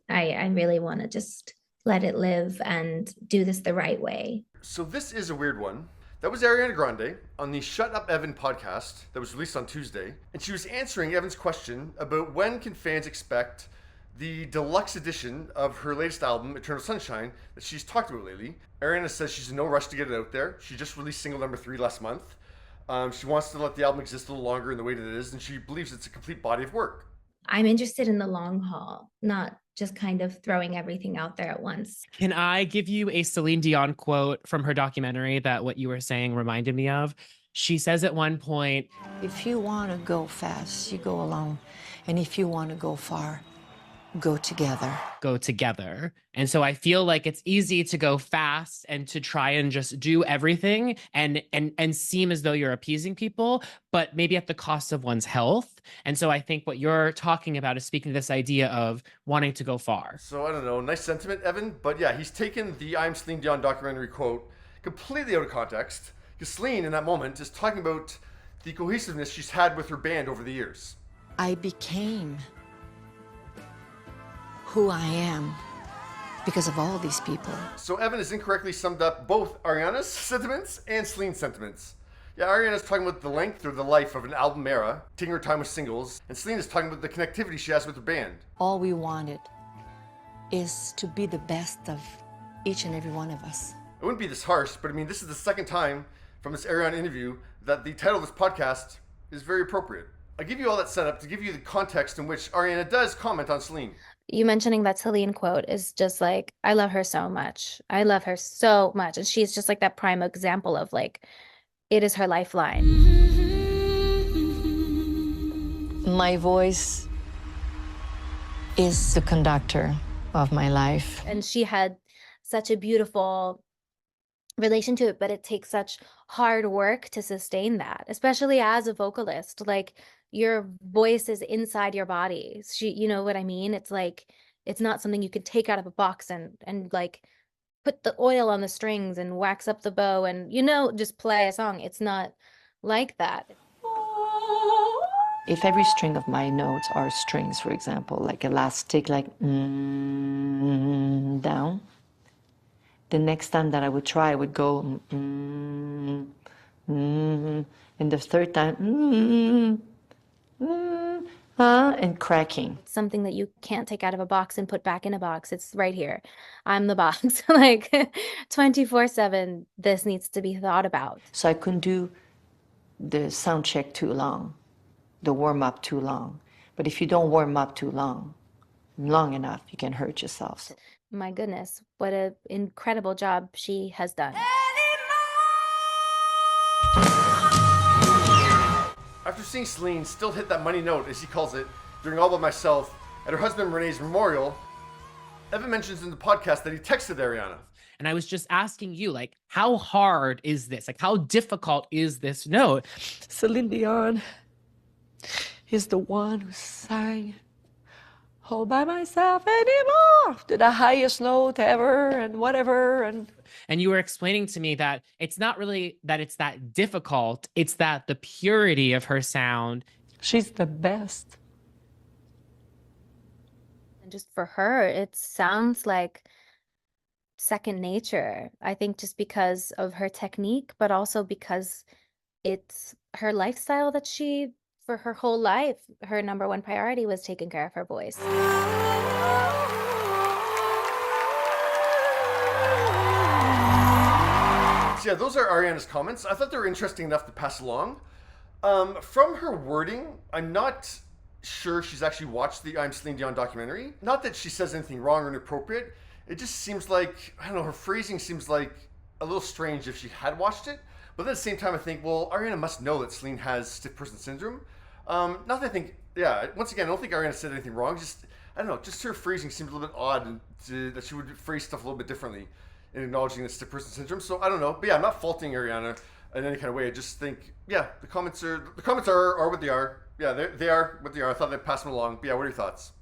I really want to just let it live and do this the right way. So this is a weird one. That was Ariana Grande on the Shut Up Evan podcast that was released on Tuesday. And she was answering Evan's question about when can fans expect the deluxe edition of her latest album, Eternal Sunshine, that she's talked about lately. Ariana says she's in no rush to get it out there. She just released single number 3 last month. She wants to let the album exist a little longer in the way that it is, and she believes it's a complete body of work. I'm interested in the long haul, not just kind of throwing everything out there at once. Can I give you a Celine Dion quote from her documentary that what you were saying reminded me of? She says at one point, if you want to go fast, you go alone. And if you want to go far, go together. Go together. And so I feel like it's easy to go fast and to try and just do everything and seem as though you're appeasing people, but maybe at the cost of one's health. And so I think what you're talking about is speaking to this idea of wanting to go far. So I don't know, nice sentiment, Evan. But yeah, he's taken the Am Celine Dion documentary quote completely out of context. Because Celine, in that moment, is talking about the cohesiveness she's had with her band over the years. I became who I am because of all these people. So Evan has incorrectly summed up both Ariana's sentiments and Celine's sentiments. Yeah, Ariana's talking about the length or the life of an album era, taking her time with singles, and Celine is talking about the connectivity she has with her band. All we wanted is to be the best of each and every one of us. It wouldn't be this harsh, but I mean, this is the second time from this Ariana interview that the title of this podcast is very appropriate. I give you all that setup to give you the context in which Ariana does comment on Celine. You mentioning that Celine quote is just like, I love her so much. I love her so much. And she's just like that prime example of like, it is her lifeline. My voice is the conductor of my life. And she had such a beautiful relation to it, but it takes such hard work to sustain that, especially as a vocalist. Like, your voice is inside your body. You know what I mean? It's like, it's not something you could take out of a box and like put the oil on the strings and wax up the bow and, just play a song. It's not like that. If every string of my notes are strings, for example, like elastic, like down, the next time that I would try, I would go and the third time and cracking. It's something that you can't take out of a box and put back in a box. It's right here. I'm the box. Like 24/7, this needs to be thought about. So I couldn't do the sound check too long, the warm up too long. But if you don't warm up too long enough, you can hurt yourself. My goodness, what an incredible job she has done. After seeing Celine still hit that money note, as he calls it, during All By Myself at her husband Renee's memorial, Evan mentions in the podcast that he texted Ariana. And I was just asking you, like, how hard is this? Like, how difficult is this note? Celine Dion is the one who sang All By Myself Anymore to the highest note ever and whatever. And you were explaining to me that it's not really that it's that difficult. It's that the purity of her sound. She's the best. And just for her, it sounds like second nature. I think just because of her technique, but also because it's her lifestyle that for her whole life, her number one priority was taking care of her voice. So yeah, those are Ariana's comments. I thought they were interesting enough to pass along. From her wording, I'm not sure she's actually watched the I'm Celine Dion documentary. Not that she says anything wrong or inappropriate. It just seems like, I don't know, her phrasing seems like a little strange if she had watched it. But at the same time, I think, well, Ariana must know that Celine has stiff person syndrome. Not that I think, yeah, once again, I don't think Ariana said anything wrong. Just, I don't know, just her phrasing seems a little bit odd that she would phrase stuff a little bit differently in acknowledging the stiff person syndrome. So I don't know. But yeah, I'm not faulting Ariana in any kind of way. I just think, yeah, the comments are what they are. Yeah, they are what they are. I thought they'd pass them along. But yeah, what are your thoughts?